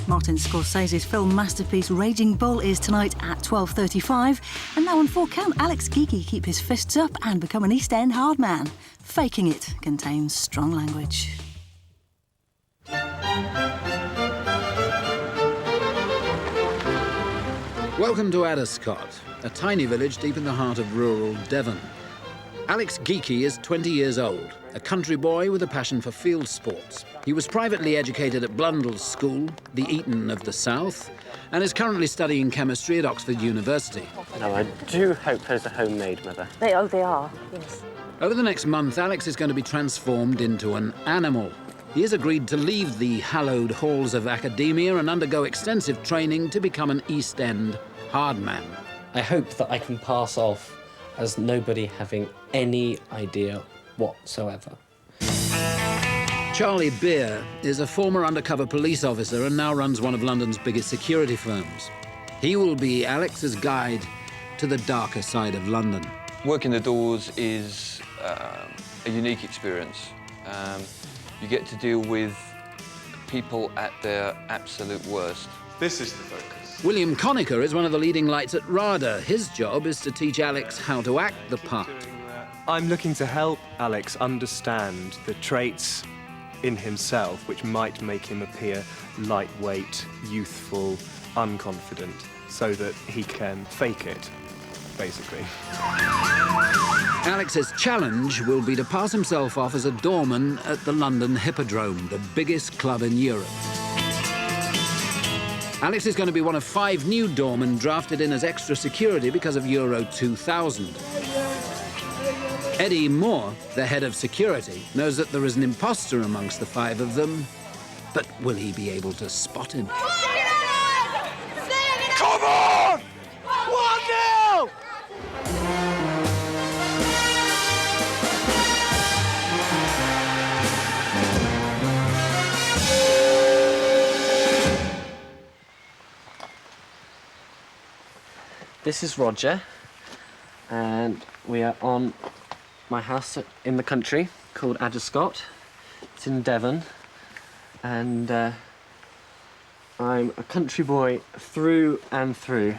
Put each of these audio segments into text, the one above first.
Martin Scorsese's film masterpiece Raging Bull is tonight at 12:35. And now on 4 Count, Alex Geeky keep his fists up and become an East End hard man. Faking It contains strong language. Welcome to Adderscott, a tiny village deep in the heart of rural Devon. Alex Geeky is 20 years old, a country boy with a passion for field sports. He was privately educated at Blundell's School, the Eton of the South, and is currently studying chemistry at Oxford University. Now, I do hope those are homemade, Mother. They are, yes. Over the next month, Alex is going to be transformed into an animal. He has agreed to leave the hallowed halls of academia and undergo extensive training to become an East End hard man. I hope that I can pass off as nobody having any idea whatsoever. Charlie Beer is a former undercover police officer and now runs one of London's biggest security firms. He will be Alex's guide to the darker side of London. Working the doors is a unique experience. You get to deal with people at their absolute worst. This is the focus. William Conacher is one of the leading lights at RADA. His job is to teach Alex how to act the part. I'm looking to help Alex understand the traits in himself which might make him appear lightweight, youthful, unconfident, so that he can fake it, basically. Alex's challenge will be to pass himself off as a doorman at the London Hippodrome, the biggest club in Europe. Alex is going to be one of 5 new doormen drafted in as extra security because of Euro 2000. Eddie Moore, the head of security, knows that there is an imposter amongst the 5 of them, but will he be able to spot him? Come on! 1-0! This is Roger, and we are on my house in the country called Adderscott. It's in Devon, and I'm a country boy through and through.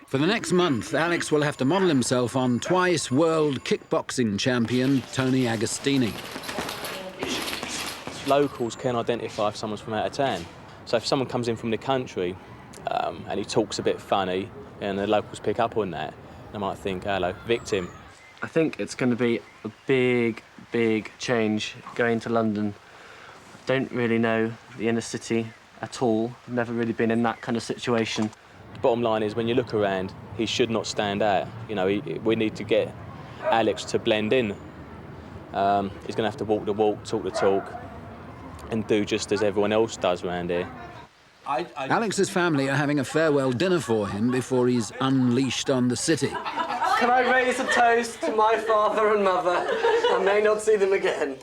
For the next month, Alex will have to model himself on twice world kickboxing champion Tony Agostini. Locals can identify if someone's from out of town. So if someone comes in from the country and he talks a bit funny, and the locals pick up on that, they might think, hello, victim. I think it's going to be a big, big change going to London. I don't really know the inner city at all. I've never really been in that kind of situation. The bottom line is, when you look around, he should not stand out. You know, we need to get Alex to blend in. He's going to have to walk the walk, talk the talk, and do just as everyone else does around here. Alex's family are having a farewell dinner for him before he's unleashed on the city. Can I raise a toast to my father and mother? I may not see them again.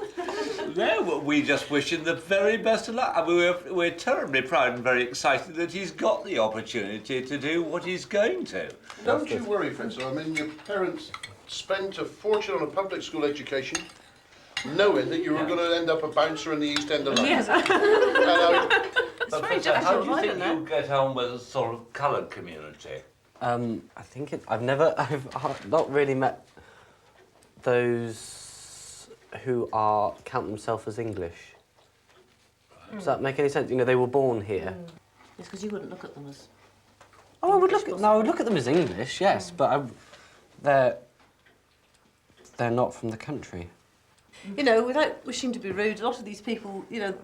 No, well, we just wish him the very best of luck. I mean, we're terribly proud and very excited that he's got the opportunity to do what he's going to. Don't you worry, Francis. I mean, your parents spent a fortune on a public school education, knowing that you were going to end up a bouncer in the East End of London. Yes. Professor, how do you think you'll get on with a sort of coloured community? I think I've not really met those who count themselves as English. Does that make any sense? You know, they were born here. It's because you wouldn't look at them as... Oh, I would look at them as English, yes, but they're not from the country. You know, without wishing to be rude, a lot of these people, you know,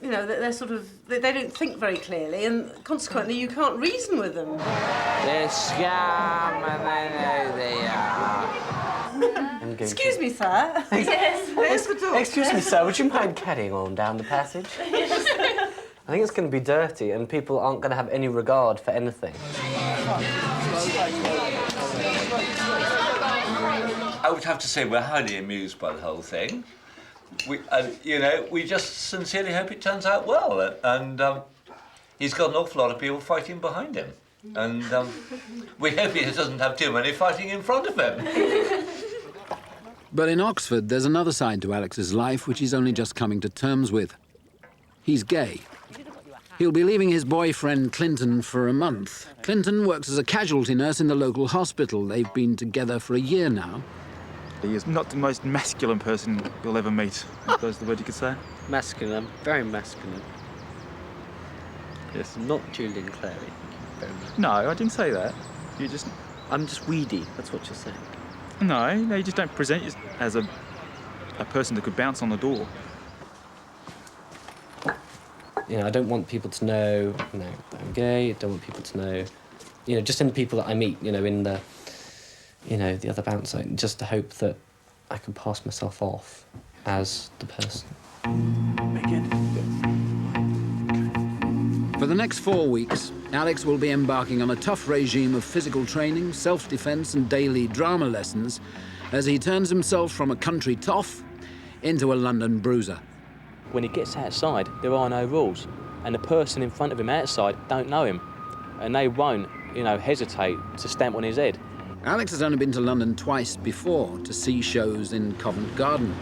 they're sort of, they don't think very clearly, and consequently you can't reason with them. They're scum and they know they are. Excuse me, sir. Yes. Excuse me, sir, would you mind carrying on down the passage? Yes. I think it's going to be dirty, and people aren't going to have any regard for anything. I would have to say we're highly amused by the whole thing. We just sincerely hope it turns out well, and he's got an awful lot of people fighting behind him, and we hope he doesn't have too many fighting in front of him. But in Oxford, there's another side to Alex's life which he's only just coming to terms with. He's gay. He'll be leaving his boyfriend Clinton for a month. Clinton works as a casualty nurse in the local hospital. They've been together for a year now. He is not the most masculine person you'll ever meet. If that's the word you could say. Masculine, very masculine. Yes. Not Julian Clary. Very No, I didn't say that. You just... I'm just weedy, that's what you're saying. No, you just don't present as a person that could bounce on the door. You know, I don't want people to know, that I'm gay. I don't want people to know, just in the people that I meet, in the, the other bouncer, just to hope that I can pass myself off as the person. For the next 4 weeks, Alex will be embarking on a tough regime of physical training, self-defense and daily drama lessons as he turns himself from a country toff into a London bruiser. When he gets outside, there are no rules, and the person in front of him outside don't know him, and they won't, hesitate to stamp on his head. Alex has only been to London twice before to see shows in Covent Garden.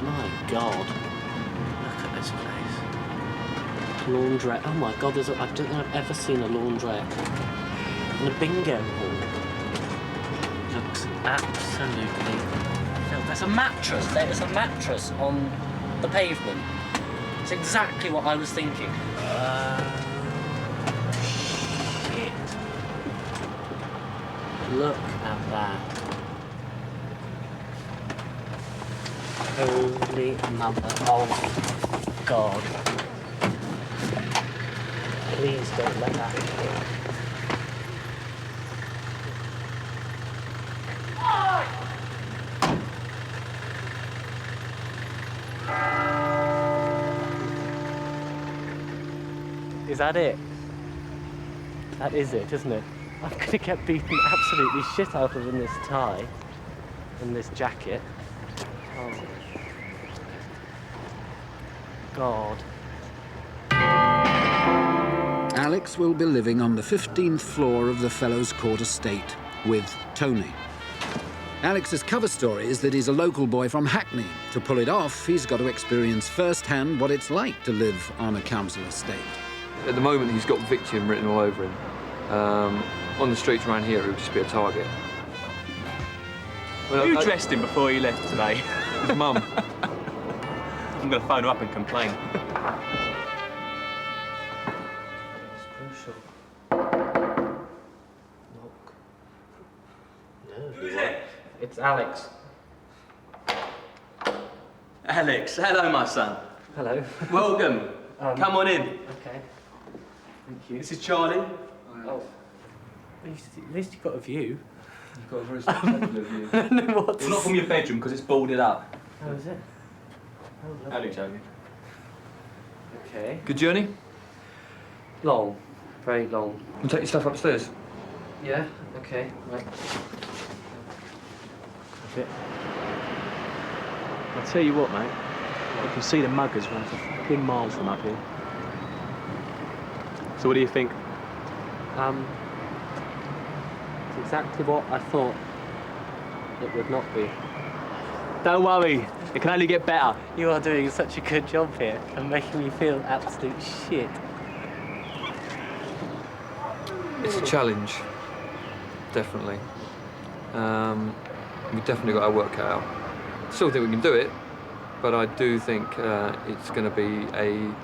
My God, look at this place. Laundrette. Oh my God, I don't think I've ever seen a laundrette. And a bingo hall. Looks absolutely... Look, there's a mattress. There is a mattress on the pavement. It's exactly what I was thinking. Shit. Look at that. Holy mother. Oh my God. Please don't let that happen. Is that it? That is it, isn't it? I'm gonna get beaten absolutely shit out of in this tie and this jacket. Oh. God. Alex will be living on the 15th floor of the Fellows Court estate with Tony. Alex's cover story is that he's a local boy from Hackney. To pull it off, he's got to experience firsthand what it's like to live on a council estate. At the moment, he's got victim written all over him. On the streets around here, he would just be a target. Well, you dressed him before you left today? His mum. I'm going to phone her up and complain. It's crucial. Knock. No. Who's it? It's Alex. Alex, hello, my son. Hello. Welcome. Come on in. Okay. Thank you. This is Charlie. Oh. At least you've got a view. You've got a very spectacular view. I don't know what Well, not from your bedroom, because it's boarded up. How is it? Oh, Only joking. Okay. Good journey? Long. Very long. We'll take your stuff upstairs. Yeah? Okay. Right. A bit. I'll tell you what, mate. You can see the muggers run for fucking miles from up here. So what do you think? It's exactly what I thought it would not be. Don't worry, it can only get better. You are doing such a good job here and making me feel absolute shit. It's a challenge, definitely. We've definitely got our work cut out. Still think we can do it, but I do think it's going to be a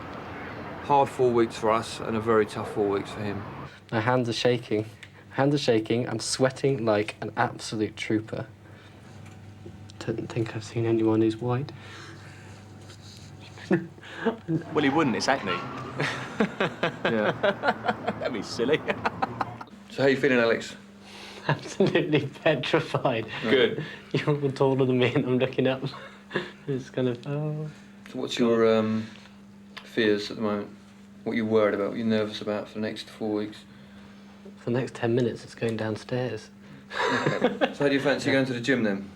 hard 4 weeks for us and a very tough 4 weeks for him. My hands are shaking. Hands are shaking. I'm sweating like an absolute trooper. Don't think I've seen anyone who's white. Well, he wouldn't, it's Hackney. Yeah. That'd be silly. So how you feeling, Alex? Absolutely petrified. Good. You're all taller than me and I'm looking up. It's kind of, oh. So what's your fears at the moment? What are you worried about? What are you nervous about for the next 4 weeks? For the next 10 minutes, it's going downstairs. Okay. So how do you fancy going to the gym then?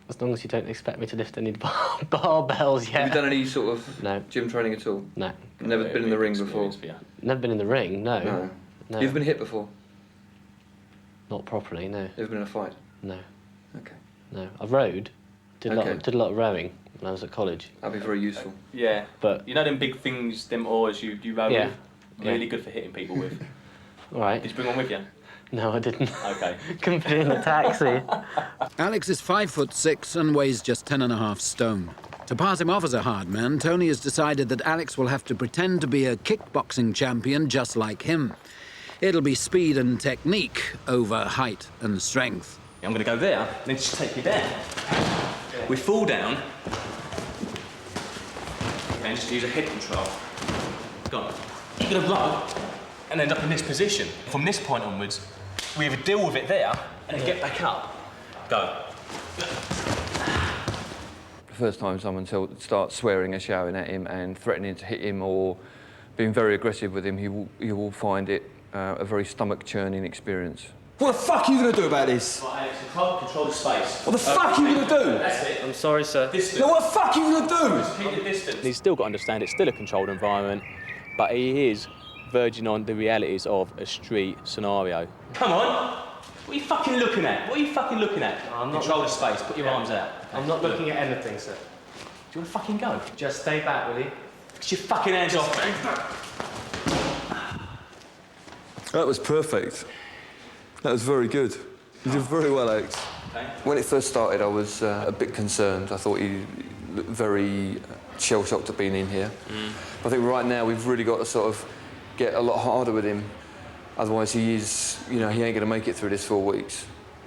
As long as you don't expect me to lift any barbells yet. Have you done any sort of No. gym training at all? No. Never been in the ring before? Never been in the ring, no. No. No. You've been hit before? Not properly, no. You've been in a fight? No. Okay. No. I've rowed. Did a lot of rowing. when I was at college. That'd be very useful. Yeah, But you know them big things, them oars you row Yeah. with? Yeah. Really good for hitting people with. all right. Did you bring one with you? No, I didn't. Okay. Couldn't put it in the taxi. Alex is 5'6" and weighs just 10.5 stone. To pass him off as a hard man, Tony has decided that Alex will have to pretend to be a kickboxing champion just like him. It'll be speed and technique over height and strength. I'm going to go there, then just take you down. We fall down, and just use a head control. Go on. You're going to roll and end up in this position. From this point onwards, we either deal with it there and then get back up. Go. The first time someone starts swearing and shouting at him and threatening to hit him or being very aggressive with him, he will find it a very stomach-churning experience. What the fuck are you going to do about this? Right, Alex, control the space. What the fuck are you going to do? That's it. I'm sorry, sir. Distance. No, what the fuck are you going to do? Keep the distance. He's still got to understand it's still a controlled environment, but he is verging on the realities of a street scenario. Come on! What are you fucking looking at? What are you fucking looking at? I'm not Control the space, put your arms out. I'm not looking at anything, sir. Do you want to fucking go? Just stay back, will you? Get your fucking hands off me. That was perfect. That was very good. You did very well, Alex. Okay. When it first started, I was a bit concerned. I thought he looked very shell-shocked at being in here. I think right now we've really got to sort of get a lot harder with him. Otherwise he is, he ain't going to make it through this 4 weeks.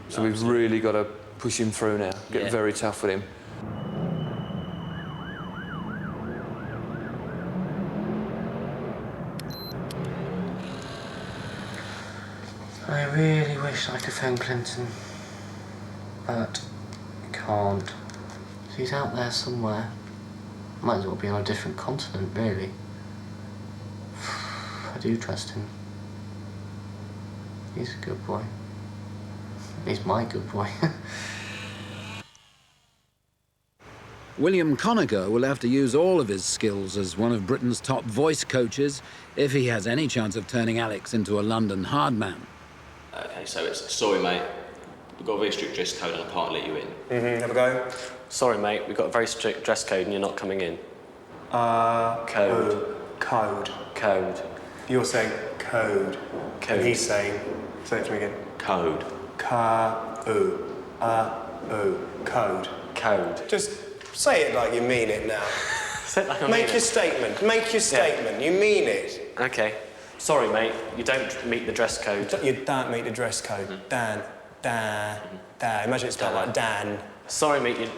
So we've really got to push him through now, get very tough with him. I really wish I could phone Clinton, but I can't. He's out there somewhere. Might as well be on a different continent, really. I do trust him. He's a good boy. He's my good boy. William Conacher will have to use all of his skills as one of Britain's top voice coaches if he has any chance of turning Alex into a London hard man. Okay, so it's sorry, mate. We've got a very strict dress code and I can't let you in. Have a go. Sorry, mate, we've got a very strict dress code and you're not coming in. Code. Code. You're saying code. Code. And he's saying, say it to me again. Code. Code. Code. Just say it like you mean it now. Say it like I mean Make it. your statement. Make your statement. You mean it. Okay. Sorry, mate, you don't meet the dress code. You don't meet the dress code. Dan. Imagine it's spelled like Dan. Sorry, mate,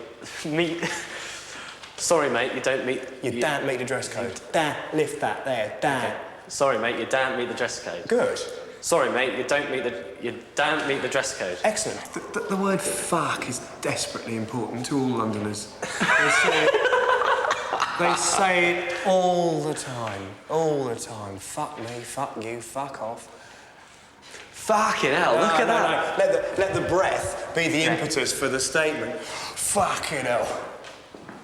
Sorry, mate, you don't meet... You don't meet the dress code. Dan, lift that there. Dan. Okay. Sorry, mate, you don't meet the dress code. Good. Sorry, mate, you don't meet the dress code. Excellent. The word fuck is desperately important to all Londoners. They say it all the time. All the time. Fuck me, fuck you, fuck off. Fucking hell, look at that. No. Let the breath be the impetus for the statement. Fucking hell.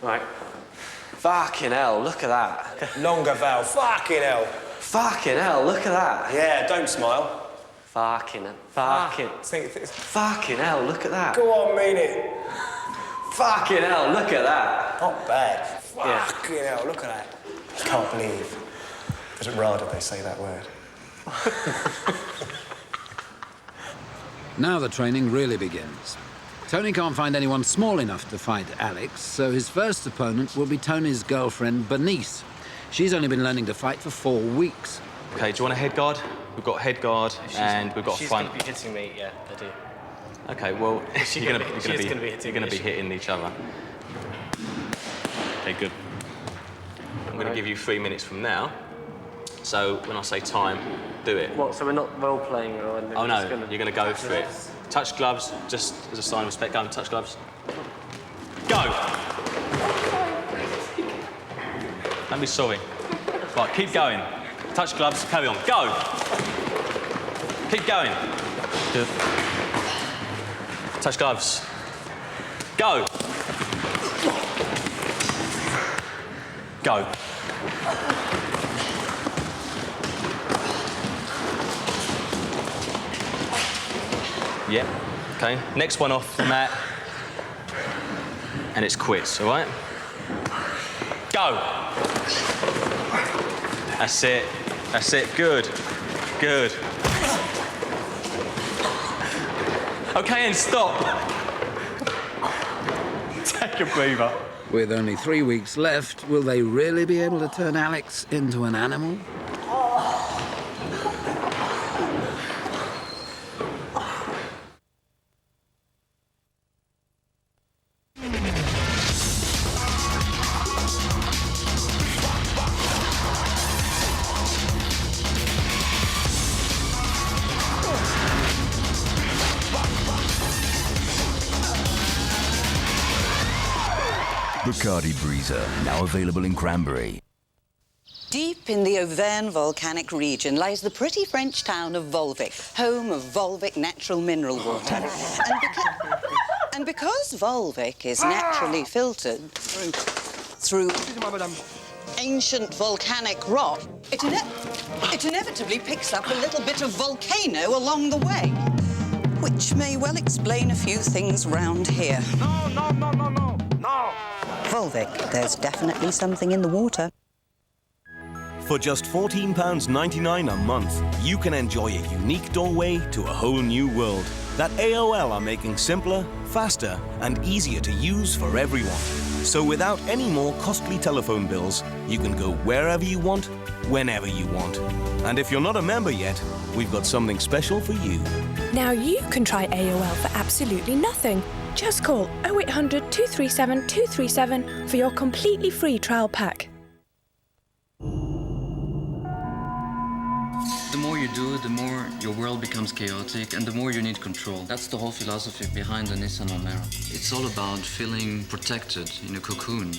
Right. Fucking hell, look at that. Longer vowel. Fucking hell. Fucking hell, look at that. Yeah, don't smile. Fucking hell, look at that. Go on, mean it. Fucking hell, look at that. Not bad. Yeah. Fucking hell, look at that. I can't believe that at RADA they say that word. Now the training really begins. Tony can't find anyone small enough to fight Alex, so his first opponent will be Tony's girlfriend, Bernice. She's only been learning to fight for 4 weeks. Okay, do you want a head guard? We've got a head guard and we've got a front. She's going to be hitting me, yeah, I do. Okay, well, you're going to be me. hitting each other. Okay, good. I'm going to give you 3 minutes from now. So when I say time, do it. What, so we're not role-playing or anything? Oh no, you're going to go for it. Touch gloves, just as a sign of respect. Go and touch gloves. Go! Don't be sorry. Right, keep going. Touch gloves, carry on. Go! Keep going. Good. Touch gloves. Go! Go. Yeah, okay. Next one off the mat. And it's quits, all right? Go. That's it. That's it. Good. Good. OK, and stop. Take a breather. With only 3 weeks left, will they really be able to turn Alex into an animal? Bacardi Breezer, now available in Cranberry. Deep in the Auvergne volcanic region lies the pretty French town of Volvic, home of Volvic natural mineral water. And because Volvic is naturally filtered through ancient volcanic rock, it inevitably picks up a little bit of volcano along the way, which may well explain a few things round here. No! Volvic, there's definitely something in the water. For just £14.99 a month, you can enjoy a unique doorway to a whole new world that AOL are making simpler, faster, and easier to use for everyone. So without any more costly telephone bills, you can go wherever you want, whenever you want. And if you're not a member yet, we've got something special for you. Now you can try AOL for absolutely nothing. Just call 0800 237 237 for your completely free trial pack. The more you do, the more your world becomes chaotic and the more you need control. That's the whole philosophy behind the Nissan Almera. It's all about feeling protected in a cocoon.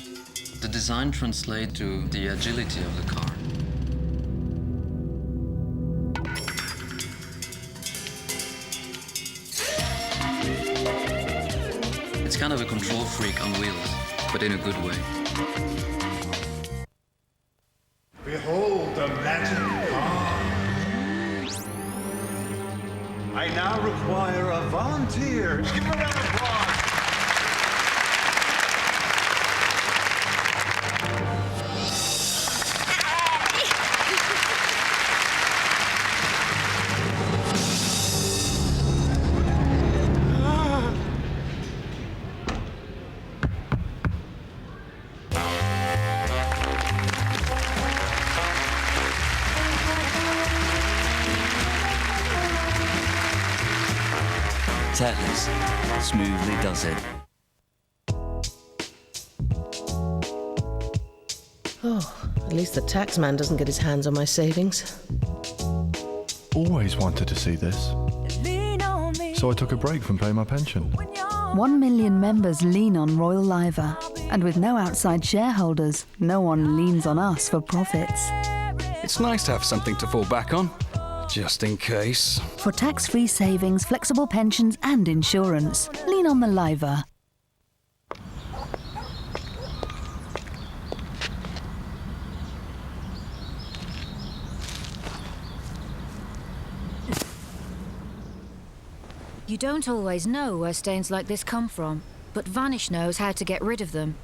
The design translates to the agility of the car. It's kind of a control freak on wheels, but in a good way. Behold the magic car. I now require a volunteer. Give it a round of applause. Atlas smoothly does it. Oh, at least the taxman doesn't get his hands on my savings. Always wanted to see this. So I took a break from paying my pension. 1 million members lean on Royal Liver. And with no outside shareholders, no one leans on us for profits. It's nice to have something to fall back on. Just in case. For tax-free savings, flexible pensions and insurance, lean on the Liver. You don't always know where stains like this come from, but Vanish knows how to get rid of them.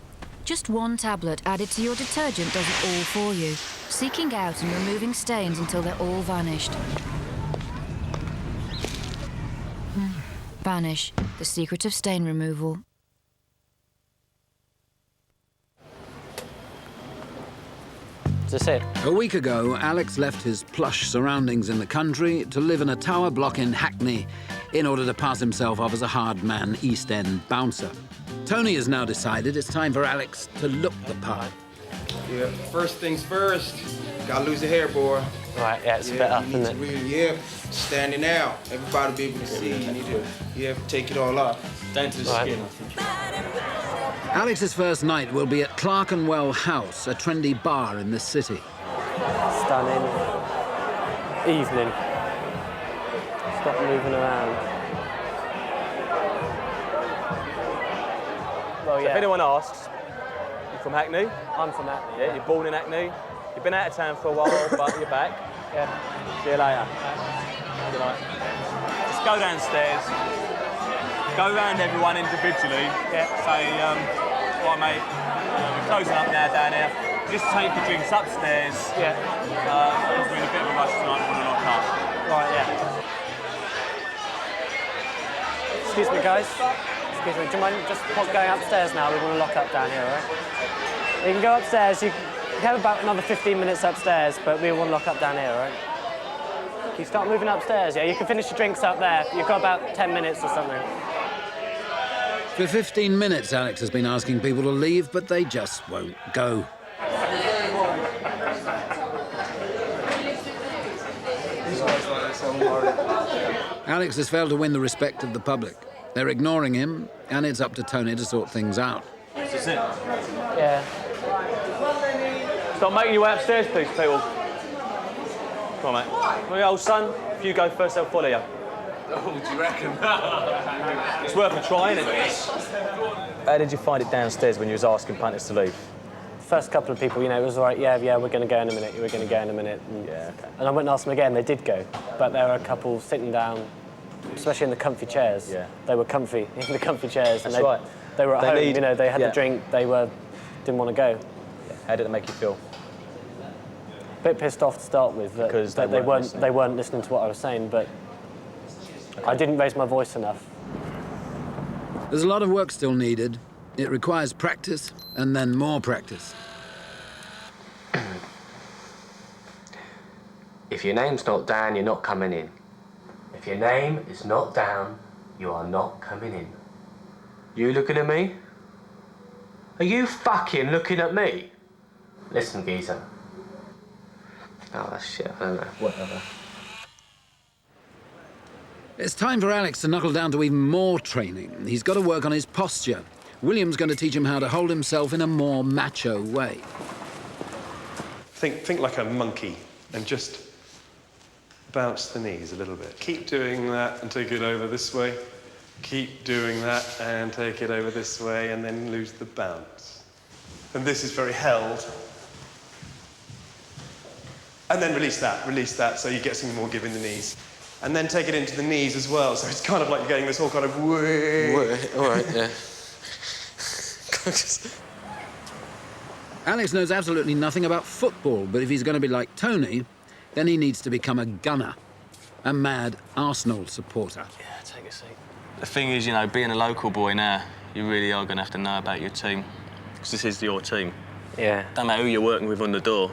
Just one tablet added to your detergent does it all for you, seeking out and removing stains until they're all vanished. Vanish, the secret of stain removal. That's it. A week ago, Alex left his plush surroundings in the country to live in a tower block in Hackney in order to pass himself off as a hard-man East End bouncer. Tony has now decided it's time for Alex to look the part. Yeah, first things first, gotta lose the hair, boy. Right, yeah, it's a bit up, isn't it? Really, standing out. Everybody be able to see. You need to, take it all off. Down to the skin, I think. Alex's first night will be at Clerkenwell House, a trendy bar in the city. Stunning evening. Stop moving around. Well, So if anyone asks, you from Hackney? I'm from Hackney. Yeah, you're born in Hackney. You've been out of town for a while, but you're back. Yeah. See you later. Good night. Just go downstairs. Go round everyone individually. Yeah. Say, Right, mate. We're closing up now down here. Just take the drinks upstairs. Yeah. We're in a bit of a rush tonight. We want to lock up. Right, yeah. Excuse me, guys. Excuse me, do you mind just going upstairs now? We want to lock up down here, all right? You can go upstairs. You have about another 15 minutes upstairs, but we want to lock up down here, all right? Can you start moving upstairs? Yeah, you can finish your drinks up there. You've got about 10 minutes or something. For 15 minutes, Alex has been asking people to leave, but they just won't go. Alex has failed to win the respect of the public. They're ignoring him, and it's up to Tony to sort things out. This is it. Yeah. Stop making your way upstairs, please, people. Come on, mate. Well, old son, if you go first, they'll follow you. Oh, do you reckon? It's worth a try, isn't it? How did you find it downstairs when you was asking punters to leave? First couple of people, you know, it was like, yeah, we're going to go in a minute, we're going to go in a minute. And, yeah, okay. And I went and asked them again, they did go. But there were a couple sitting down, especially in the comfy chairs. Yeah. They were comfy in the comfy chairs. That's and they, right. They were at home, you know, they had the drink, didn't want to go. Yeah. How did it make you feel? A bit pissed off to start with, because they weren't listening to what I was saying, but I didn't raise my voice enough. There's a lot of work still needed. It requires practice, and then more practice. If your name's not down, you're not coming in. If your name is not down, you are not coming in. You looking at me? Are you fucking looking at me? Listen, geezer. Oh, that's shit, I don't know, whatever. It's time for Alex to knuckle down to even more training. He's got to work on his posture. William's going to teach him how to hold himself in a more macho way. Think like a monkey and just bounce the knees a little bit. Keep doing that and take it over this way. Keep doing that and take it over this way, and then lose the bounce. And this is very held. And then release that so you get some more give in the knees. And then take it into the knees as well, so it's kind of like you're getting this whole kind of way. All right, yeah. Alex knows absolutely nothing about football, but if he's going to be like Tony, then he needs to become a gunner, a mad Arsenal supporter. Yeah, take a seat. The thing is, you know, being a local boy now, you really are going to have to know about your team, because this is your team. Yeah. Don't matter who you're working with on the door.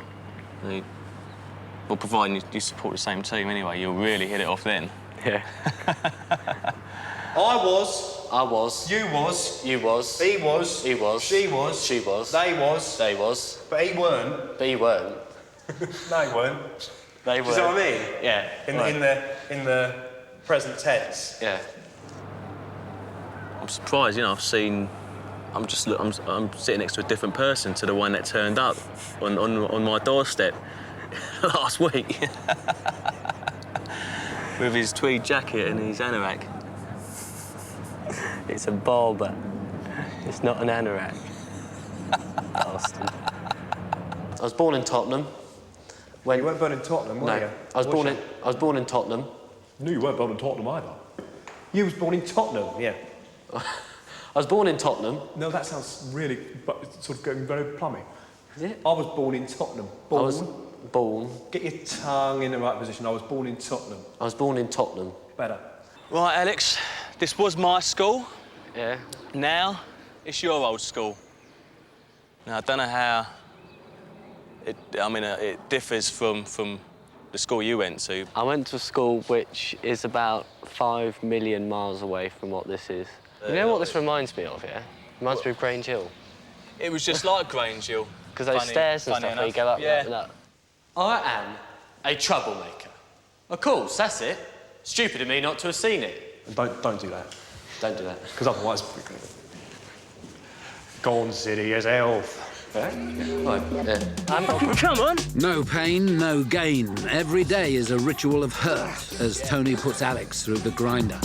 Well, providing you support the same team anyway, you'll really hit it off then. Yeah. I was. You was. You was. He was. He was. She was. She was. They was. They was. But he weren't. But he weren't. They weren't. They Do weren't. you see what I mean? Yeah. In the present tense. Yeah. I'm surprised, you know, I'm sitting next to a different person to the one that turned up on my doorstep last week. With his tweed jacket and his anorak. It's a barber. It's not an anorak. Bastard. I was born in Tottenham. You weren't born in Tottenham, were you? I was born in Tottenham. No, you weren't born in Tottenham either. You was born in Tottenham, yeah. I was born in Tottenham. No, that sounds really sort of going very plummy. Is it? I was born in Tottenham. Born. I was born. Get your tongue in the right position. I was born in Tottenham. I was born in Tottenham. Better. Right, Alex, this was my school. Yeah. Now, it's your old school. Now, I don't know how it differs from the school you went to. I went to a school which is about 5 million miles away from what this is. You know what this reminds me of, yeah? Reminds me of Grange Hill. It was just like Grange Hill. Because those stairs and stuff where you go up and up. I am a troublemaker. Of course, that's it. Stupid of me not to have seen it. Don't do that. Don't do that. Because otherwise... Gone city as health. Come on! No pain, no gain. Every day is a ritual of hurt as Tony puts Alex through the grinder.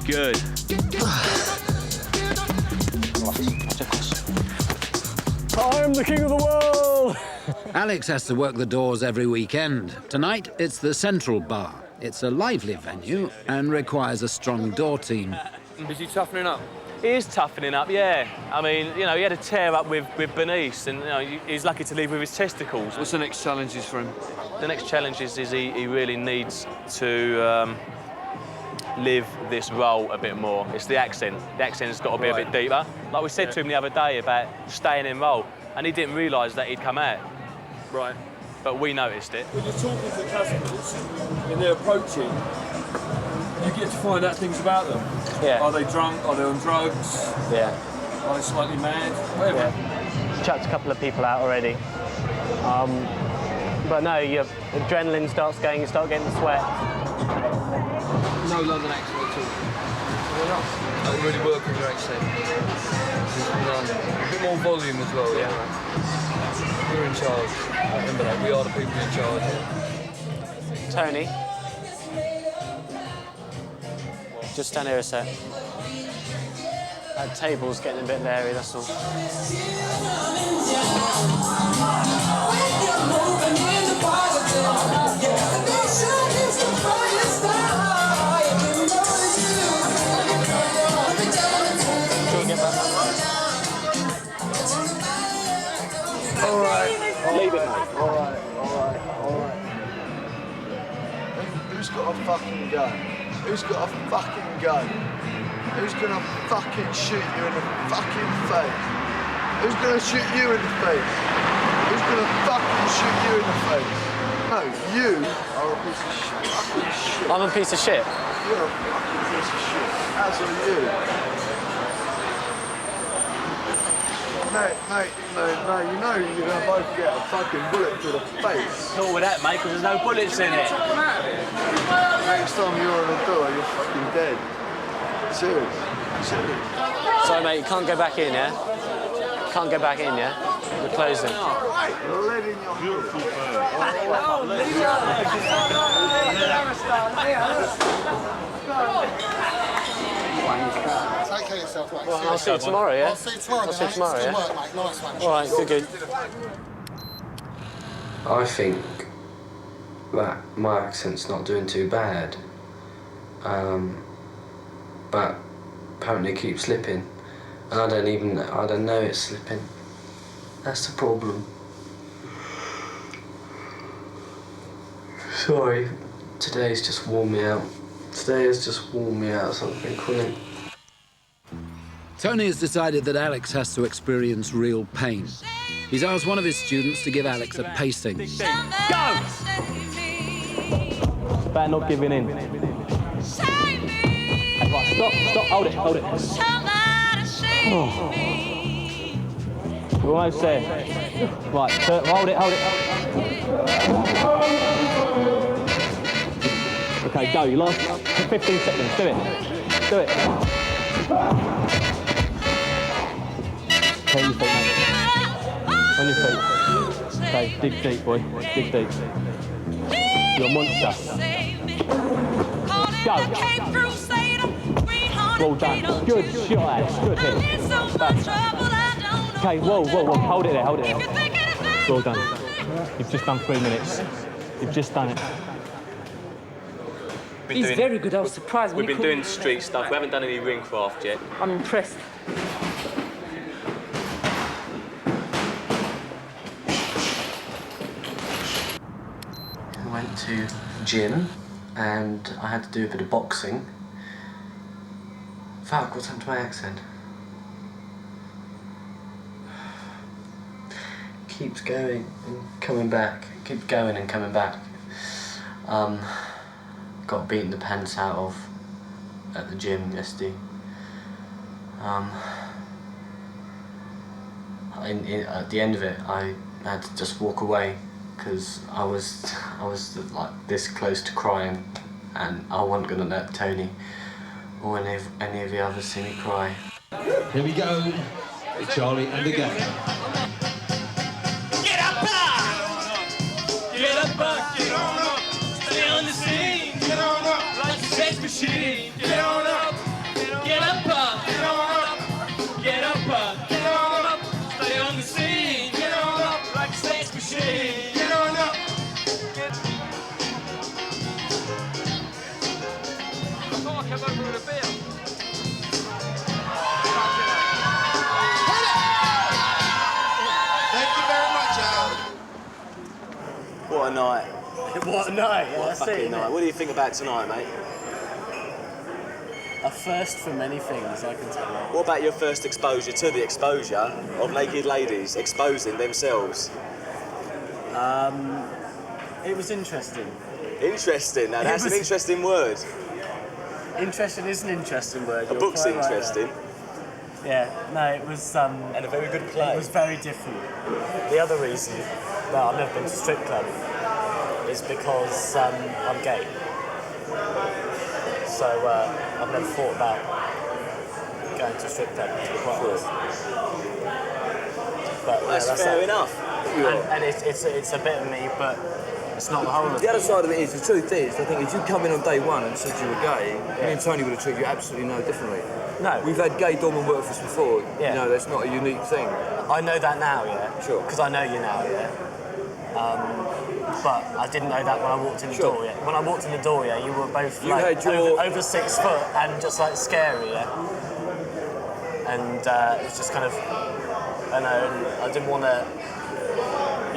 Good. I am the king of the world! Alex has to work the doors every weekend. Tonight, it's the Central Bar. It's a lively venue and requires a strong door team. Is he toughening up? He is toughening up, yeah. I mean, you know, he had a tear up with Bernice, and you know, he's lucky to leave with his testicles. What's the next challenges for him? The next challenge is he really needs to live this role a bit more. It's the accent. The accent's got to be a bit deeper. Like we said to him the other day about staying in role, and he didn't realise that he'd come out. Right. But we noticed it. When you're talking to customers and they're approaching, you get to find out things about them. Yeah. Are they drunk? Are they on drugs? Yeah. Are they slightly mad? Whatever. Yeah. Chucked a couple of people out already. But no, your adrenaline starts going, you start getting the sweat. No London accent at all. Why not? Like really work with your accent. None. A bit more volume as well. Yeah. We're in charge. Remember that. We are the people in charge. Tony. Just stand here a sec. That table's getting a bit leery, that's all. All right. Leave it, mate. All right. Who's got a fucking gun? Who's got a fucking gun? Who's gonna fucking shoot you in the fucking face? Who's gonna shoot you in the face? Who's gonna fucking shoot you in the face? No, you are a piece of shit. Fucking shit. I'm a piece of shit. You're a fucking piece of shit. As are you. Mate, no, you know you're gonna both get a fucking bullet to the face. Not with that, mate, because there's no bullets in it. Next time you're on the door, you're fucking dead. Serious. Sorry, mate, you can't go back in, yeah? Can't go back in, yeah? We're closing. You're letting your beautiful Take care of yourself, mate. Well, I'll see you tomorrow, yeah? I'll see you tomorrow. I'll see you tomorrow, Good yeah? work, mate. Nice one. All right, good. I think that my accent's not doing too bad, but apparently it keeps slipping, and I don't know it's slipping. That's the problem. Sorry, today's just worn me out. Today has just worn me out, something couldn't. Tony has decided that Alex has to experience real pain. He's asked one of his students to give Alex a pacing. Go! About not giving in. Right, stop, hold it. Oh. We're almost there. Right, hold it. Okay, go, you last 15 seconds, do it. Okay, your feet, mate. On your feet. Okay, dig deep, boy, dig deep. You're a monster. Go. Well done. Good shot, Alex. Good hit. Back. Okay, whoa. Hold it there. Well done. You've just done 3 minutes. You've just done it. He's very good. I was surprised. We've been doing street stuff. We haven't done any ring craft yet. I'm impressed. I went to gym and I had to do a bit of boxing. Fuck, what's happened to my accent? Keeps going and coming back. Keeps going and coming back. Got beaten the pants out of at the gym yesterday. At the end of it, I had to just walk away because I was like this close to crying, and I wasn't gonna let Tony or any of the others see me cry. Here we go, Charlie and the gang. Get up, get on up, stay on the scene, get on up, like a sex machine, get on up, get up, get on up, get up, get on up, stay on the scene, get on up, like a sex machine, get on up. I thought I came over with a beer. What a night. What a night, yeah, What a that's fucking it, night. innit? What do you think about tonight, mate? A first for many things, I can tell you. What about your first exposure to the exposure of naked ladies exposing themselves? It was interesting. Interesting. Now, that's an interesting word. Interesting is an interesting word. A You're book's quite right there. interesting. Yeah, no, it was... and a very good play. It was very different. The other reason that I've never been to a strip club is because I'm gay. So I've never thought about going to a strip club, to be quite honest. But That's that's fair that. enough. And it's a bit of me, but it's not the whole of The me. other side of it is, the truth is, I think if you'd come in on day one and said you were gay, me and Tony would have treated you absolutely no differently. No. We've had gay doormen work for us before. Yeah. You know, that's not a unique thing. I know that now, yeah. Sure. Because I know you now, yeah. But I didn't know that when I walked in the door, yeah. When I walked in the door, yeah, you were both You like had your- over 6 foot and just like scary, yeah. And it was just kind of, I know, and I didn't want to.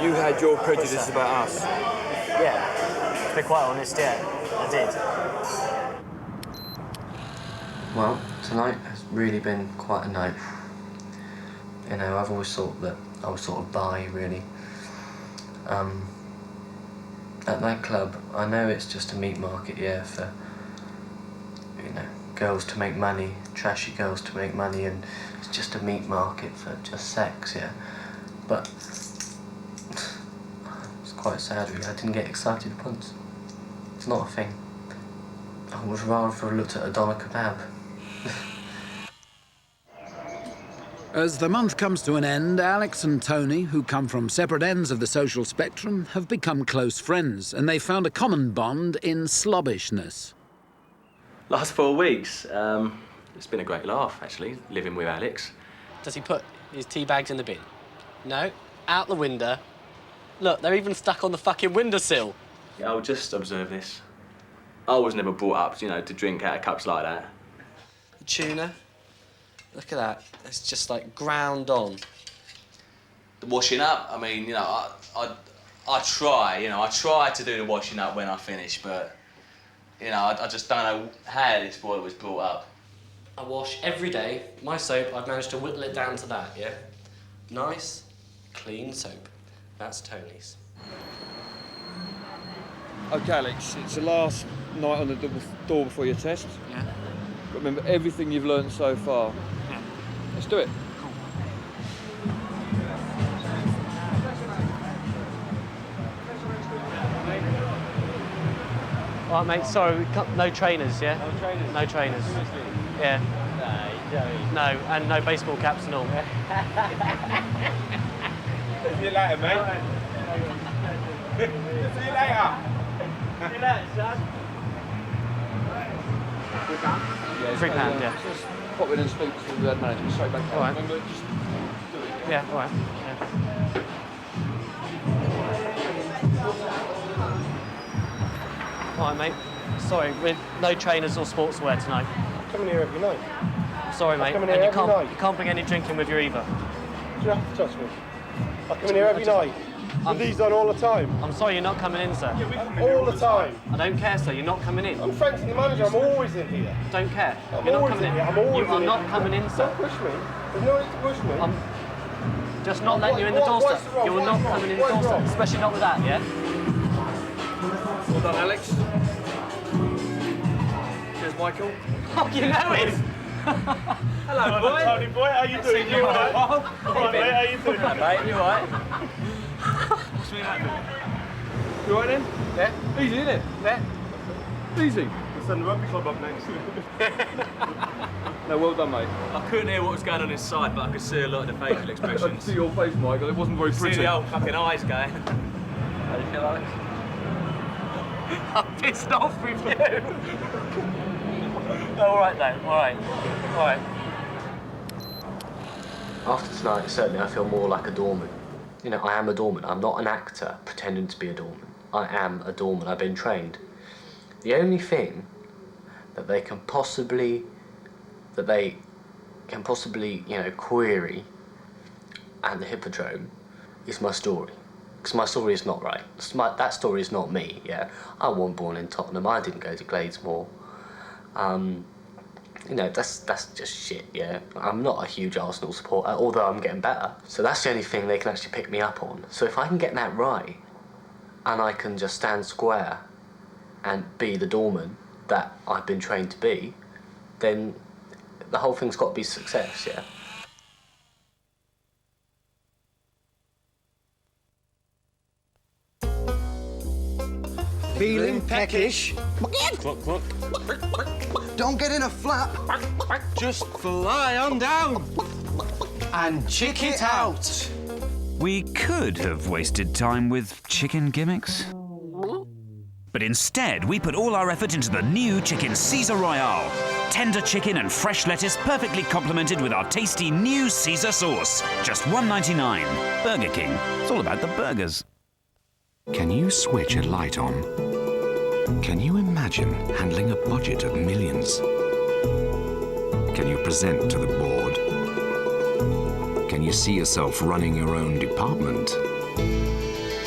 You had your prejudice about us. Yeah. To be quite honest, yeah, I did. Well, tonight has really been quite a night. You know, I've always thought that I was sort of bi, really. At that club, I know it's just a meat market, yeah, for, you know, girls to make money, trashy girls to make money, and it's just a meat market for just sex, yeah. But it's quite sad, really. I didn't get excited once. It's not a thing. I would rather have looked at a doner kebab. As the month comes to an end, Alex and Tony, who come from separate ends of the social spectrum, have become close friends, and they've found a common bond in slobbishness. Last 4 weeks, it's been a great laugh, actually, living with Alex. Does he put his tea bags in the bin? No. Out the window. Look, they're even stuck on the fucking windowsill. Yeah, I'll just observe this. I was never brought up, you know, to drink out of cups like that. The tuna. Look at that. It's just like ground on. The washing up, I mean, you know, I try, you know, I try to do the washing up when I finish, but, you know, I just don't know how this boy was brought up. I wash every day. My soap, I've managed to whittle it down to that, yeah? Nice, clean soap. That's Tony's. Okay, Alex, it's the last night on the door before your test. Yeah. But remember everything you've learned so far. Yeah. Let's do it. All right, mate, sorry, no trainers, yeah? No trainers? No trainers. Yeah. No, and no baseball caps and all. See you later, mate. See you later. See you later, son. £3, yeah. Just pop in and speak to the manager straight back. All right. Remember, just do it. Yeah, all right. Yeah. All right, mate. Sorry, no trainers or sportswear tonight. Coming here every night. Sorry, mate. coming here And you every can't, night. you can't bring any drinking with you either. You don't have to touch me. I come in here every night. With these on all the time. I'm sorry, you're not coming in, sir. All the time. I don't care, sir. You're not coming in. I'm friends with the manager. I'm always in here. Don't care. I'm You're not always coming in in. here. I'm always You in are here. not coming in, sir. Don't push me. There's no need to push me. I'm just not letting you in the What's doorstep. wrong? You're What's not wrong? coming in the What's doorstep, wrong? especially not with that, yeah? Well done, Alex. Cheers, Michael. Oh, you know him! Hello, boy. Tony boy, how you doing? You alright? Alright, mate, how you doing? Hello, mate. You alright? You alright then? Yeah. Easy, innit? Yeah. Easy. We'll send the rugby club up next. No, well done, mate. I couldn't hear what was going on inside, but I could see a lot of the facial I could expressions. see your face, Michael. It wasn't very See pretty. the old fucking eyes going. How do you feel, Alex? I'm pissed off with you. All right, though. All right. All right. After tonight, certainly I feel more like a doorman. You know, I am a doorman. I'm not an actor pretending to be a doorman. I am a doorman. I've been trained. The only thing that they can possibly, you know, query at the Hippodrome is my story. because my story is not right. That story is not me, yeah? I wasn't born in Tottenham, I didn't go to Gladesmore. You know, that's just shit, yeah? I'm not a huge Arsenal supporter, although I'm getting better. So that's the only thing they can actually pick me up on. So if I can get that right, and I can just stand square and be the doorman that I've been trained to be, then the whole thing's got to be a success, yeah? Feeling peckish? Cluck, cluck. Don't get in a flap. Just fly on down and chick it out. We could have wasted time with chicken gimmicks. But instead, we put all our effort into the new Chicken Caesar Royale. Tender chicken and fresh lettuce perfectly complemented with our tasty new Caesar sauce. Just $1.99. Burger King. It's all about the burgers. Can you switch a light on? Can you imagine handling a budget of millions? Can you present to the board? Can you see yourself running your own department?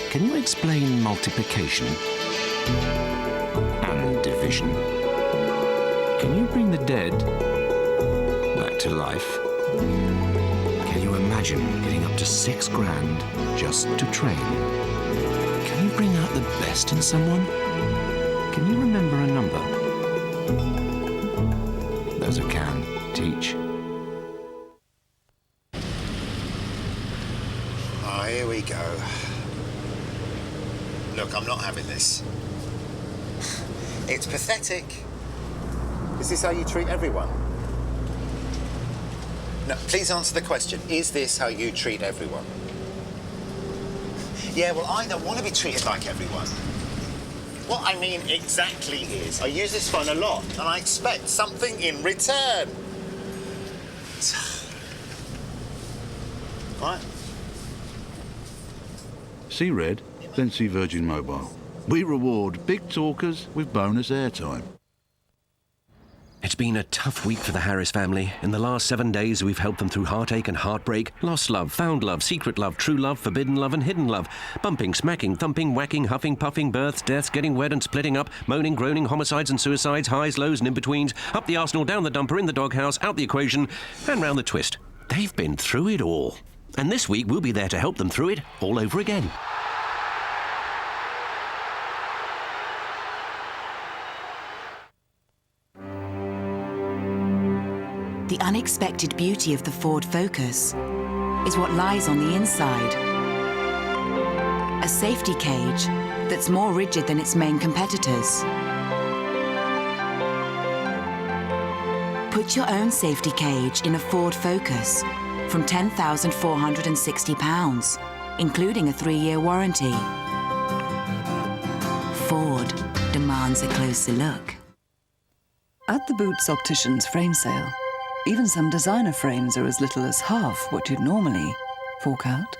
Can you explain multiplication and division? Can you bring the dead back to life? Can you imagine getting up to $6 grand just to train? Can you bring out the best in someone? Can you remember a number? Those who can teach. Oh, here we go. Look, I'm not having this. It's pathetic. Is this how you treat everyone? No, please answer the question. Is this how you treat everyone? Yeah, well, I don't want to be treated like everyone. What I mean exactly is, I use this phone a lot, and I expect something in return. Right? See Red, then see Virgin Mobile. We reward big talkers with bonus airtime. It's been a tough week for the Harris family. In the last 7 days, we've helped them through heartache and heartbreak, lost love, found love, secret love, true love, forbidden love and hidden love, bumping, smacking, thumping, whacking, huffing, puffing, births, deaths, getting wed and splitting up, moaning, groaning, homicides and suicides, highs, lows and in-betweens, up the arsenal, down the dumper, in the doghouse, out the equation, and round the twist. They've been through it all. And this week, we'll be there to help them through it all over again. The unexpected beauty of the Ford Focus is what lies on the inside. A safety cage that's more rigid than its main competitors. Put your own safety cage in a Ford Focus from £10,460, including a 3-year warranty. Ford demands a closer look. At the Boots Opticians frame sale, even some designer frames are as little as half what you'd normally fork out.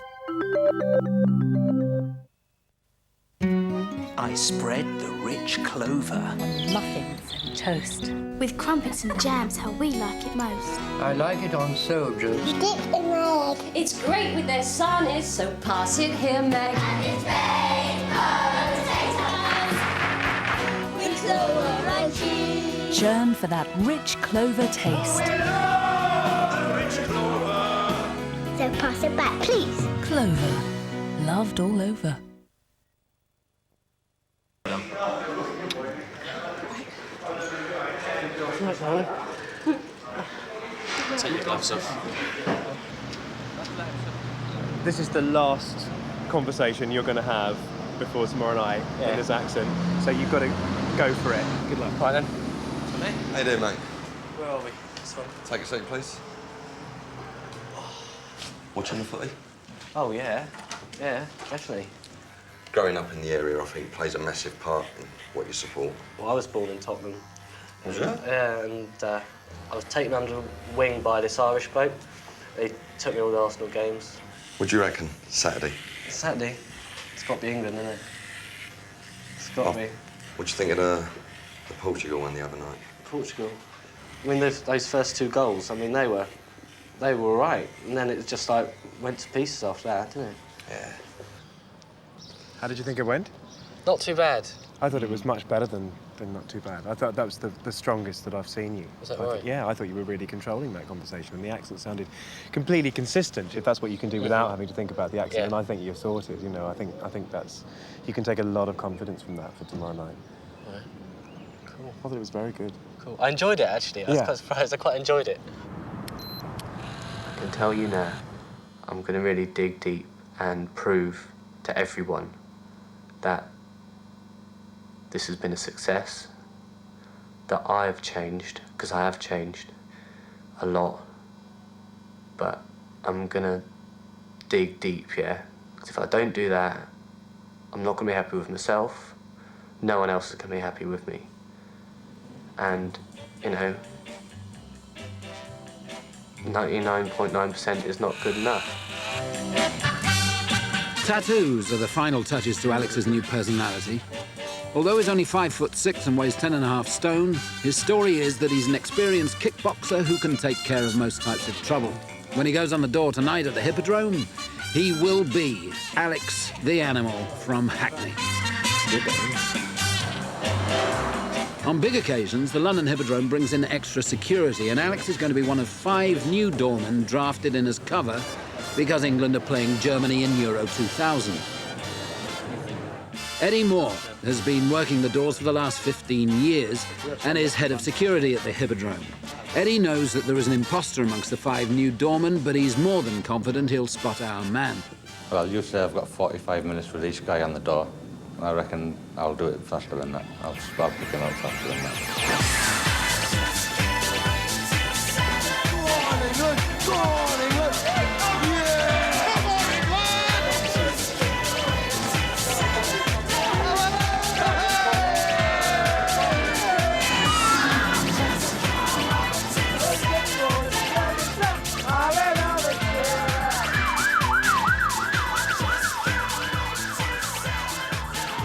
I spread the rich clover. On muffins and toast. With crumpets and jams, how we like it most. I like it on soldiers. Dip in my egg. It's great with their sarnies, so pass it here, Meg. And it's baked potatoes with clover and cheese. Churn for that rich clover taste. So pass it back, please. Clover. Loved all over. Take your gloves off. This is the last conversation you're going to have before tomorrow night in this accent, so you've got to go for it. Good luck. Right then. How you doing, mate? Where are we? This one. Take a seat, please. Watching the footy? Oh, yeah. Yeah, definitely. Growing up in the area, I think, plays a massive part in what you support. Well, I was born in Tottenham. Was you? Yeah, and I was taken under wing by this Irish bloke. He took me all the Arsenal games. What do you reckon, Saturday? Saturday? It's got to be England, isn't it? It's got to be. What do you think of the Portugal one the other night? Portugal? I mean, those first 2 goals, I mean, they were all right. And then it just, like, went to pieces after that, didn't it? Yeah. How did you think it went? Not too bad. I thought it was much better than not too bad. I thought that was the strongest that I've seen you. Was that right? Yeah, I thought you were really controlling that conversation, and the accent sounded completely consistent, if that's what you can do without having to think about the accent. Yeah. And I think you're sorted, you know. I think that's... You can take a lot of confidence from that for tomorrow night. Right. Cool. I thought it was very good. Cool. I enjoyed it, actually. I was quite surprised. I quite enjoyed it. I can tell you now, I'm going to really dig deep and prove to everyone that this has been a success, that I have changed, because I have changed a lot, but I'm gonna dig deep, yeah? Because if I don't do that, I'm not gonna be happy with myself, no one else is gonna be happy with me. And, you know, 99.9% is not good enough. Tattoos are the final touches to Alex's new personality. Although he's only 5'6" and weighs 10.5 stone, his story is that he's an experienced kickboxer who can take care of most types of trouble. When he goes on the door tonight at the Hippodrome, he will be Alex the Animal from Hackney. On big occasions, the London Hippodrome brings in extra security, and Alex is going to be one of 5 new doormen drafted in as cover because England are playing Germany in Euro 2000. Eddie Moore has been working the doors for the last 15 years and is head of security at the Hippodrome. Eddie knows that there is an imposter amongst the 5 new doormen, but he's more than confident he'll spot our man. Well, usually I've got 45 minutes with each guy on the door. I reckon I'll do it faster than that. I'll pick him up faster than that.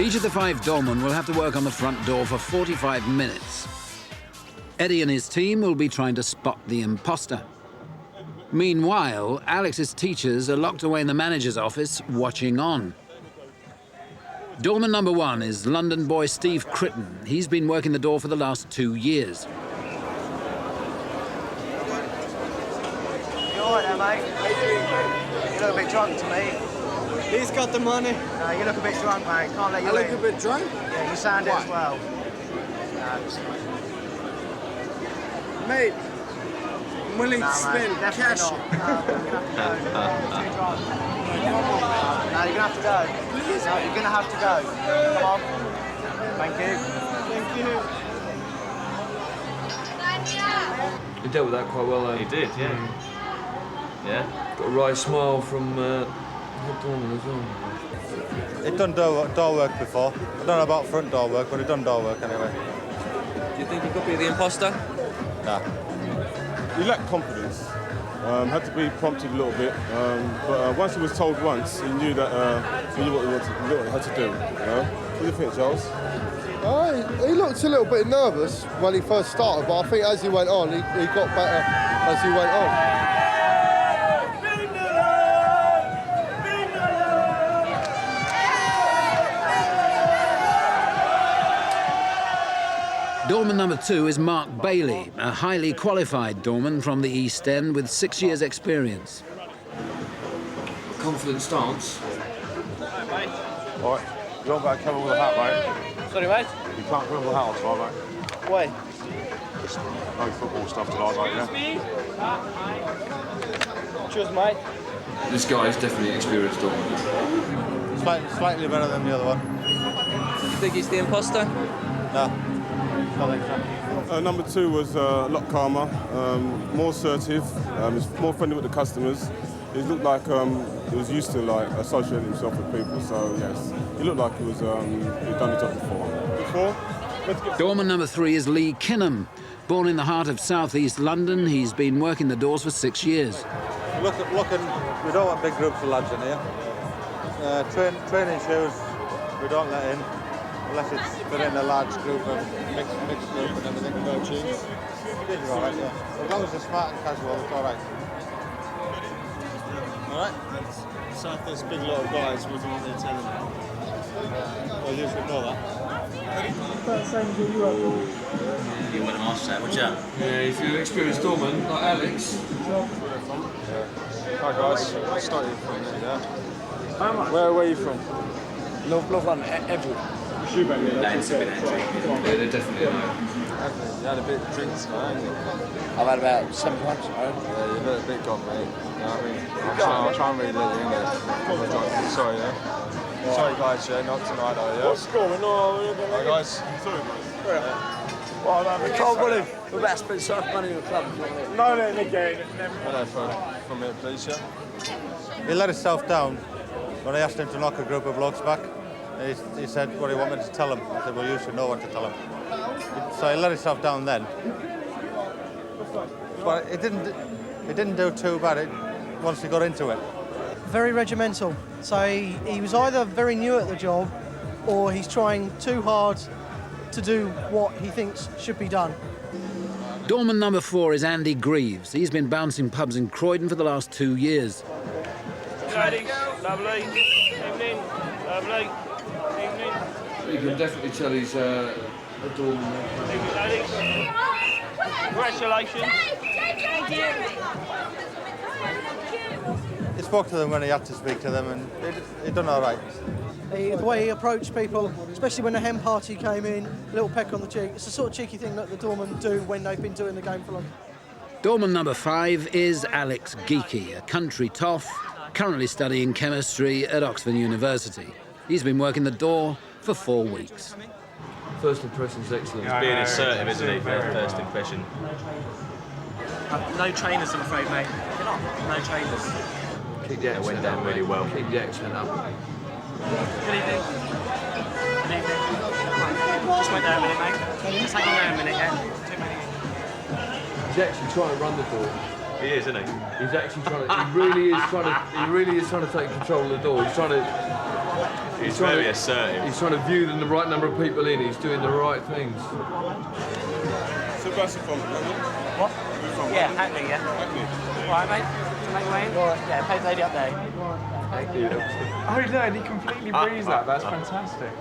Each of the 5 doormen will have to work on the front door for 45 minutes. Eddie and his team will be trying to spot the imposter. Meanwhile, Alex's teachers are locked away in the manager's office, watching on. Doorman number 1 is London boy Steve Critton. He's been working the door for the last 2 years. You all right there, mate? How you doing? You look a bit drunk to me. He's got the money. No, you look a bit drunk, mate. Can't let you I in. look a bit drunk? Yeah, you sound it as well. Mate, I'm willing to mate, spend definitely cash. not. No, you're gonna have to go. You're too drunk. No, you're gonna have to go. Please. No, you're gonna have to go. Come on. Thank you. Thank you. He dealt with that quite well, though. He did, yeah. Yeah. Got a wry smile from head doorman as well. He'd done door work before. I don't know about front door work, but he'd done door work anyway. Do you think he could be the imposter? Nah. He lacked confidence. Had to be prompted a little bit, but once he was told once, he knew that he knew what he had to do. You know? What do you think, Charles? He looked a little bit nervous when he first started, but I think as he went on, he got better as he went on. Doorman number 2 is Mark Bailey, a highly qualified doorman from the East End with 6 years' experience. Confident stance. All right, you don't got to come with a hat, mate. Sorry, mate? You can't come with a hat on tomorrow, mate. Why? No football stuff tonight, mate, yeah? Cheers, mate. This guy is definitely an experienced doorman. Slightly better than the other one. You think he's the imposter? No. Number 2 was a lot calmer, more assertive, he's more friendly with the customers. He looked like he was used to associating himself with people, so yes, he looked like he'd done the job before. Doorman number 3 is Lee Kinham. Born in the heart of southeast London, he's been working the doors for 6 years. Looking, we don't want big groups of lads in here. Training shows, we don't let in. Unless they're in a large group of mixed group and everything. No cheats. Kids are all right, yeah. As long as they're smart and casual, it's all right. All right? So if there's big lot of guys, what do you want to tell them? Well, you should know that. You wouldn't ask that, would you? Yeah, he's an experienced doorman, like Alex. Hi guys, started from there. Where are you from? Love one, every. Lads have been at drinking. Yeah, they're definitely know. You had a bit of drinks, man. I've had about 7 pints. Yeah, you've had a bit gone, mate. You know what I mean? I'll try and really let you in there. Sorry, yeah? Sorry guys, yeah, not tonight though, yeah? What's going on? Hi guys. Sorry guys. Well, we can't believe we're about to spend so much money on the club. No, again. Hello, from here, please, yeah? He let himself down when I asked him to knock a group of blokes back. He said, what do you want me to tell him? I said, well, you should know what to tell him. So he let himself down then. But it didn't do too bad once he got into it. Very regimental. So he was either very new at the job or he's trying too hard to do what he thinks should be done. Doorman number 4 is Andy Greaves. He's been bouncing pubs in Croydon for the last 2 years. Ladies, lovely. Evening, lovely. Evening. You can definitely tell he's a doorman. Evening, ladies. Congratulations. He spoke to them when he had to speak to them, and he done all right. The way he approached people, especially when the hen party came in, a little peck on the cheek. It's the sort of cheeky thing that the doormen do when they've been doing the game for long. Doorman number 5 is Alex Geeky, a country toff, currently studying chemistry at Oxford University. He's been working the door for 4 weeks. First impression's excellent. He's being assertive, isn't he, for first impression? No trainers, I'm afraid, mate. No trainers. Keep the accent went down up, really mate. well. Keep the accent up. Good evening. Good evening. Just wait there a minute, mate. Just hang on there a minute, yeah? 2 minutes. He's actually trying to run the door. He is, isn't he? He's actually trying to. He really is trying to take control of the door. He's trying to. He's very assertive. He's trying to view the right number of people in. He's doing the right things. So that's from London? What? Yeah, Hackney, yeah. Hackney. Right, mate. Make way in. Yeah, pay the lady up there. Thank you. Oh, look, he completely breezed that. That's fantastic.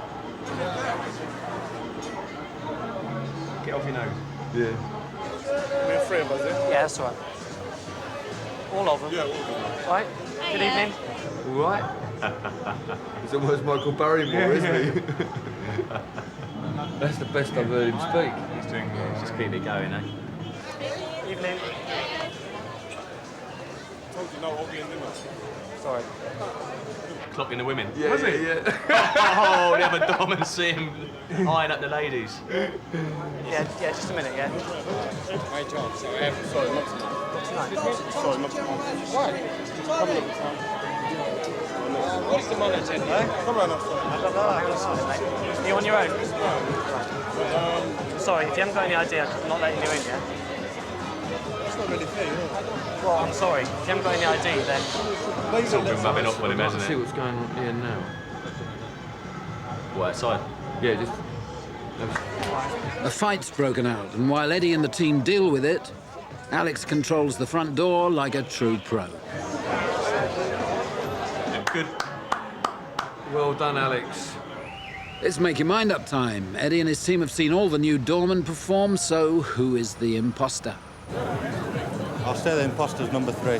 Get off your nose. Yeah. We're free of us, yeah? Yeah, that's all right. All of them? Yeah, all of them. Right. Good evening. All right. He's almost Michael Barrymore, isn't he? That's the best I've heard him speak. He's doing good. Just keep it going, eh? Evening. Told you no Augie and dinner. Sorry. Clocking the women. Yeah, Was he? yeah. Oh, the other doorman see him eyeing up the ladies. Yeah, just a minute, yeah? My job, so sorry, not tonight. Tonight? Sorry, not tonight. Why? Coming up with time. What's the money, Ted? Come on, Are you on your own? Sorry, if you haven't got any idea, I'm not letting you in, yeah? It's not really fair, you know. Well, I'm sorry. If you haven't got any ID, then... It's all been rubbing off on him, hasn't See it? what's going on here now. What, outside? Yeah, just. A fight's broken out, and while Eddie and the team deal with it, Alex controls the front door like a true pro. Good. Well done, Alex. It's make your mind up time. Eddie and his team have seen all the new doormen perform, so who is the imposter? I'll say the imposter's number 3.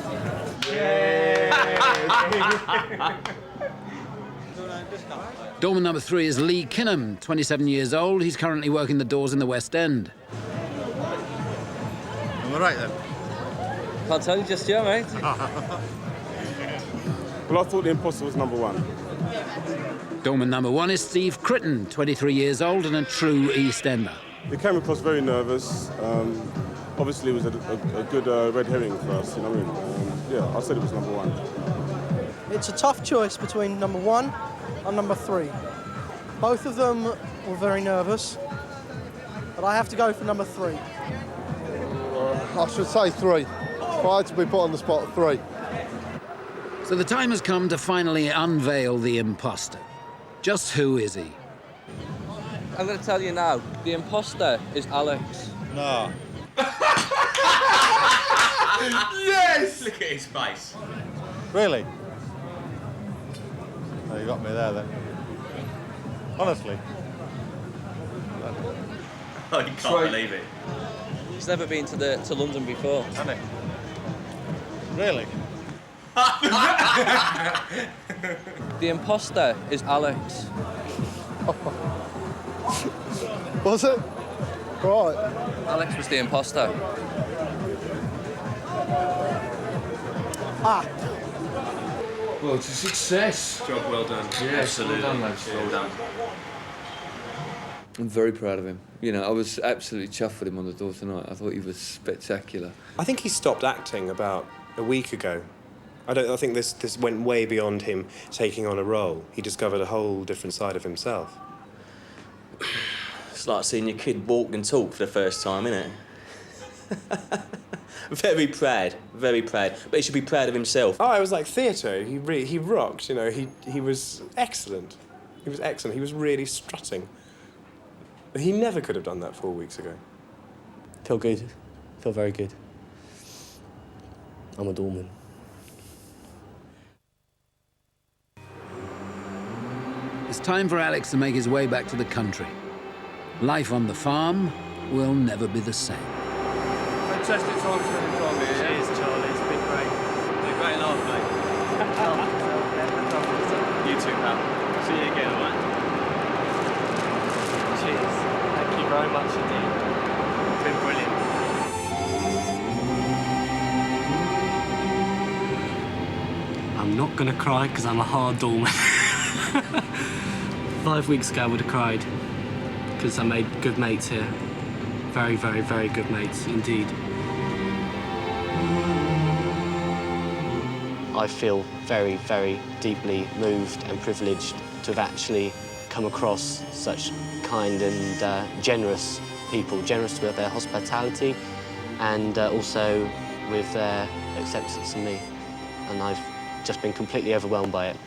Doorman number 3 is Lee Kinham, 27 years old. He's currently working the doors in the West End. Am I right then? Can't tell you just yet, mate. Well, I thought the imposter was number 1. Doorman number 1 is Steve Critton, 23 years old and a true East Ender. He came across very nervous. Obviously, it was a good red herring for us, you know what I mean? Yeah, I said it was number 1. It's a tough choice between number 1 and number 3. Both of them were very nervous, but I have to go for number 3. I should say 3. If I had to be put on the spot, 3. So the time has come to finally unveil the imposter. Just who is he? I'm going to tell you now, the imposter is Alex. No. Yes! Look at his face. Really? Oh, you got me there then. Honestly. Oh, you can't believe it. He's never been to London before. Hasn't he? Really? The imposter is Alex. Was it? Right. Alex was the imposter. Ah. Well, it's a success. Job well done. Yeah, Absolutely. well done, lads. Well done. I'm very proud of him. You know, I was absolutely chuffed with him on the door tonight. I thought he was spectacular. I think he stopped acting about a week ago. I think this went way beyond him taking on a role. He discovered a whole different side of himself. It's like seeing your kid walk and talk for the first time, isn't it? Very proud, very proud. But he should be proud of himself. Oh, it was like theatre. He rocked, you know. He was excellent. He was excellent. He was really strutting. He never could have done that 4 weeks ago. Feel good. Feel very good. I'm a doorman. It's time for Alex to make his way back to the country. Life on the farm will never be the same. Fantastic time spending time here. Cheers, Charlie. It's been great. Been a great laugh, mate. You too, pal. See you again, all right? Cheers. Thank you very much indeed. It's been brilliant. I'm not gonna cry because I'm a hard doorman. 5 weeks ago I would have cried because I made good mates here. Very, very, very good mates indeed. I feel very, very deeply moved and privileged to have actually come across such kind and generous people, generous with their hospitality and also with their acceptance of me. And I've just been completely overwhelmed by it.